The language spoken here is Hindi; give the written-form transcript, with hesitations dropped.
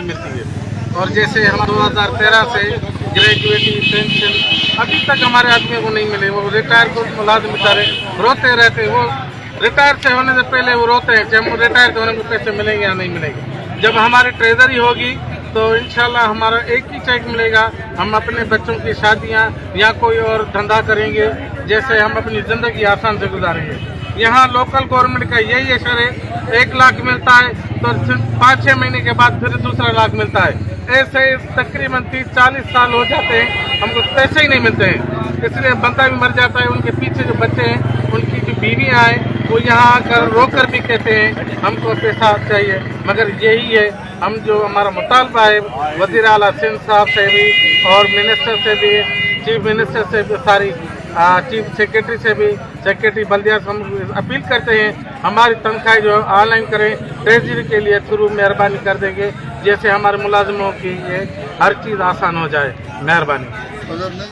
मिलती है। और जैसे हम 2013 से ग्रेजुएटी पेंशन अभी तक हमारे आदमियों को नहीं मिले। वो रिटायर को मुलाजिम बेचारे रोते रहते, वो रिटायर से होने से पहले वो रोते हैं कि हम रिटायर होने में पैसे मिलेंगे या नहीं मिलेंगे। जब हमारी ट्रेजरी होगी तो इंशाल्लाह हमारा एक ही चेक मिलेगा। हम अपने बच्चों की शादियां या कोई और धंधा करेंगे, जैसे हम अपनी ज़िंदगी आसान से गुजारेंगे। यहाँ लोकल गवर्नमेंट का यही असर है, 1 लाख मिलता है तो 5-6 महीने के बाद फिर दूसरा लाख मिलता है। ऐसे तकरीबन 30-40 साल हो जाते हैं, हमको पैसे ही नहीं मिलते हैं। इसलिए बंदा भी मर जाता है, उनके पीछे जो बच्चे हैं, उनकी जो बीवियाँ हैं, वो यहाँ आकर रोकर भी कहते हैं हमको पैसा चाहिए। मगर यही है, हम जो हमारा मुतालबा है वज़ीर आला सिंध साहब से भी और मिनिस्टर से भी, चीफ मिनिस्टर से भी, सारी चीफ सेक्रेटरी से भी, सेक्रेटरी बल्दिया से हम अपील करते हैं हमारी तनख्वाह जो ऑनलाइन करें, ट्रेजरी के लिए थ्रू मेहरबानी कर देंगे, जैसे हमारे मुलाजिमों की ये हर चीज़ आसान हो जाए। मेहरबानी।